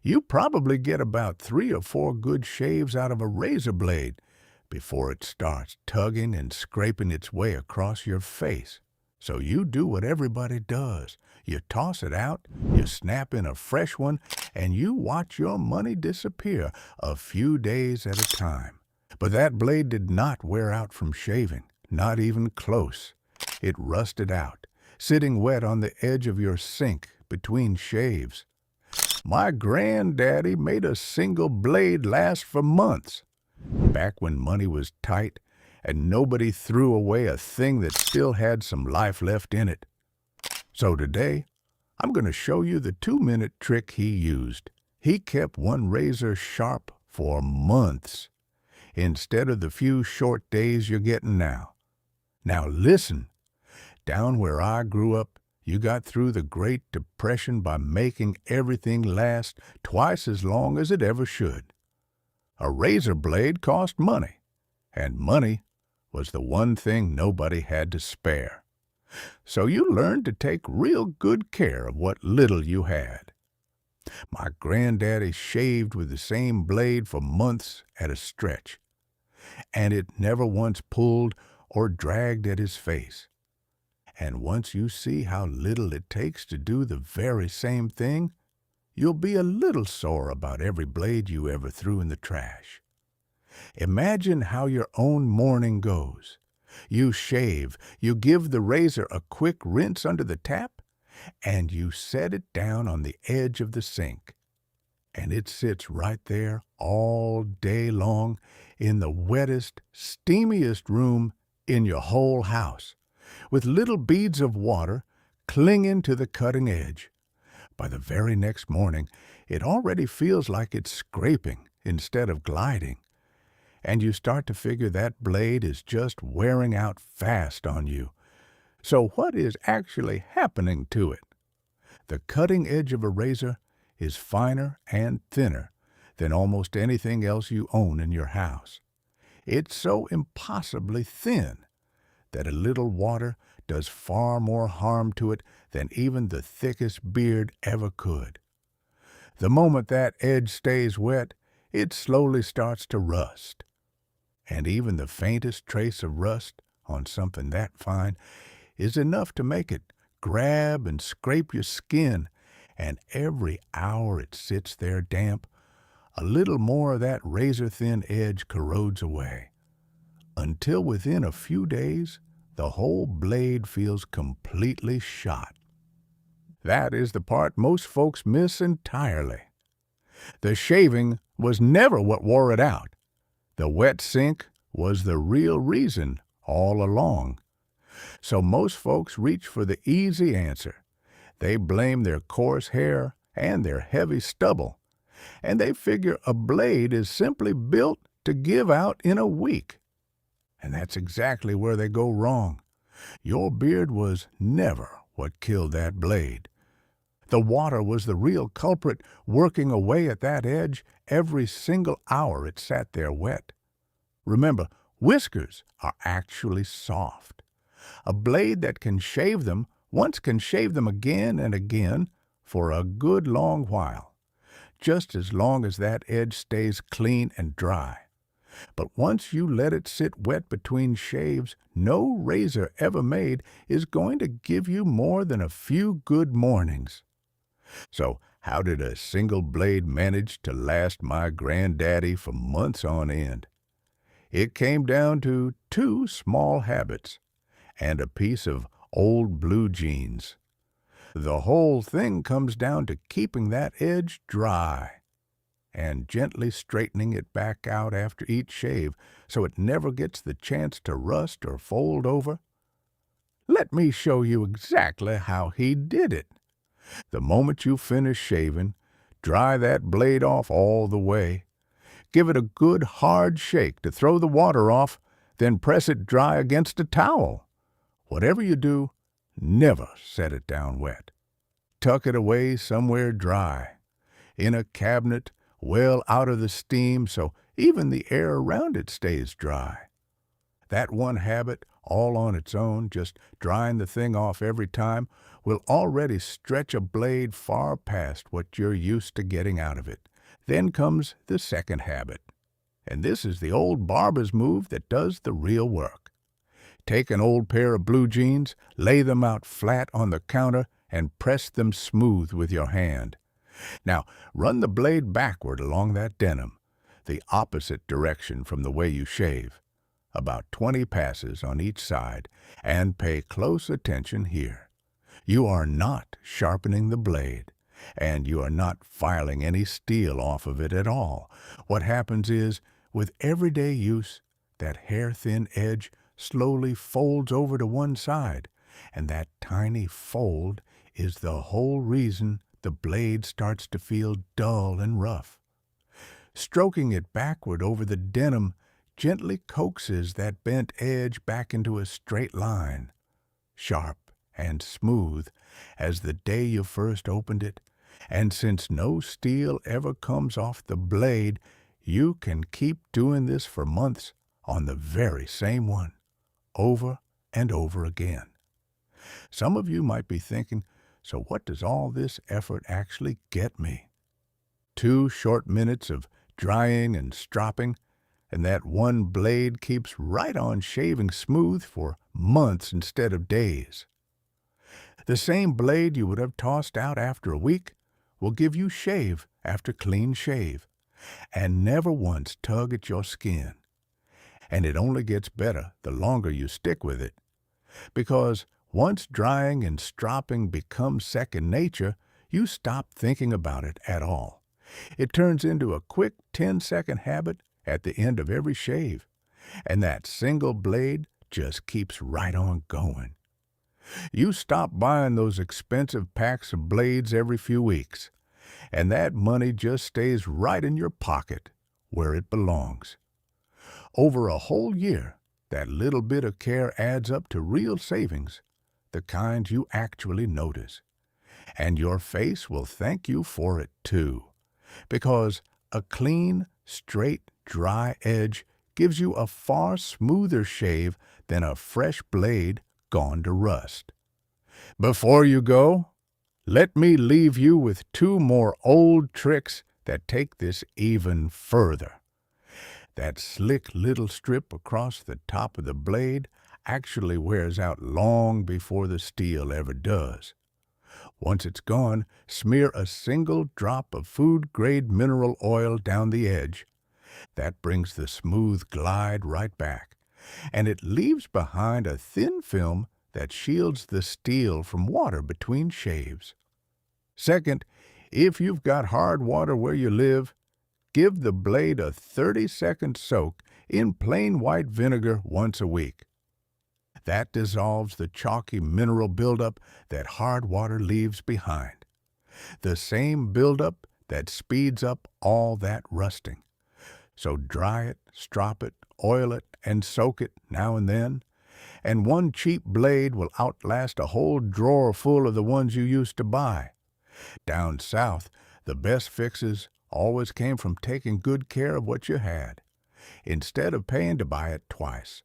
You probably get about 3 or 4 good shaves out of a razor blade before it starts tugging and scraping its way across your face. So you do what everybody does. You toss it out, you snap in a fresh one, and you watch your money disappear a few days at a time. But that blade did not wear out from shaving, not even close. It rusted out, sitting wet on the edge of your sink between shaves. My granddaddy made a single blade last for months, back when money was tight and nobody threw away a thing that still had some life left in it. So today, I'm going to show you the 2-minute trick he used. He kept one razor sharp for months, instead of the few short days you're getting now. Now listen, down where I grew up, you got through the Great Depression by making everything last twice as long as it ever should. A razor blade cost money, and money was the one thing nobody had to spare. So you learned to take real good care of what little you had. My granddaddy shaved with the same blade for months at a stretch, and it never once pulled or dragged at his face. And once you see how little it takes to do the very same thing, you'll be a little sore about every blade you ever threw in the trash. Imagine how your own morning goes. You shave, you give the razor a quick rinse under the tap, and you set it down on the edge of the sink. And it sits right there all day long in the wettest, steamiest room in your whole house, with little beads of water clinging to the cutting edge. By the very next morning, it already feels like it's scraping instead of gliding, and you start to figure that blade is just wearing out fast on you. So what is actually happening to it? The cutting edge of a razor is finer and thinner than almost anything else you own in your house. It's so impossibly thin that a little water does far more harm to it than even the thickest beard ever could. The moment that edge stays wet, it slowly starts to rust. And even the faintest trace of rust on something that fine is enough to make it grab and scrape your skin, and every hour it sits there damp, a little more of that razor-thin edge corrodes away, until within a few days, the whole blade feels completely shot. That is the part most folks miss entirely. The shaving was never what wore it out. The wet sink was the real reason all along. So most folks reach for the easy answer. They blame their coarse hair and their heavy stubble, and they figure a blade is simply built to give out in a week. And that's exactly where they go wrong. Your beard was never what killed that blade. The water was the real culprit, working away at that edge every single hour it sat there wet. Remember, whiskers are actually soft. A blade that can shave them once can shave them again and again for a good long while, just as long as that edge stays clean and dry. But once you let it sit wet between shaves, no razor ever made is going to give you more than a few good mornings. So how did a single blade manage to last my granddaddy for months on end? It came down to 2 small habits and a piece of old blue jeans. The whole thing comes down to keeping that edge dry and gently straightening it back out after each shave so it never gets the chance to rust or fold over. Let me show you exactly how he did it. The moment you finish shaving, dry that blade off all the way. Give it a good hard shake to throw the water off, then press it dry against a towel. Whatever you do, never set it down wet. Tuck it away somewhere dry, in a cabinet well out of the steam so even the air around it stays dry. That one habit all on its own, just drying the thing off every time, will already stretch a blade far past what you're used to getting out of it. Then comes the second habit. And this is the old barber's move that does the real work. Take an old pair of blue jeans, lay them out flat on the counter, and press them smooth with your hand. Now, run the blade backward along that denim, the opposite direction from the way you shave, about 20 passes on each side, and pay close attention here. You are not sharpening the blade, and you are not filing any steel off of it at all. What happens is, with everyday use, that hair-thin edge slowly folds over to one side, and that tiny fold is the whole reason the blade starts to feel dull and rough. Stroking it backward over the denim gently coaxes that bent edge back into a straight line, sharp and smooth as the day you first opened it, and since no steel ever comes off the blade, you can keep doing this for months on the very same one, over and over again. Some of you might be thinking, so what does all this effort actually get me? 2 short minutes of drying and stropping, and that one blade keeps right on shaving smooth for months instead of days. The same blade you would have tossed out after a week will give you shave after clean shave, and never once tug at your skin. And it only gets better the longer you stick with it, because once drying and stropping becomes second nature, you stop thinking about it at all. It turns into a quick 10-second habit at the end of every shave, and that single blade just keeps right on going. You stop buying those expensive packs of blades every few weeks, and that money just stays right in your pocket where it belongs. Over a whole year, that little bit of care adds up to real savings, the kind you actually notice. And your face will thank you for it too, because a clean, straight, dry edge gives you a far smoother shave than a fresh blade gone to rust. Before you go, let me leave you with 2 more old tricks that take this even further. That slick little strip across the top of the blade actually wears out long before the steel ever does. Once it's gone, smear a single drop of food-grade mineral oil down the edge. That brings the smooth glide right back, and it leaves behind a thin film that shields the steel from water between shaves. Second, if you've got hard water where you live, give the blade a 30-second soak in plain white vinegar once a week. That dissolves the chalky mineral buildup that hard water leaves behind. The same buildup that speeds up all that rusting. So dry it, strop it, oil it, and soak it now and then, and one cheap blade will outlast a whole drawer full of the ones you used to buy. Down south, the best fixes always came from taking good care of what you had, instead of paying to buy it twice.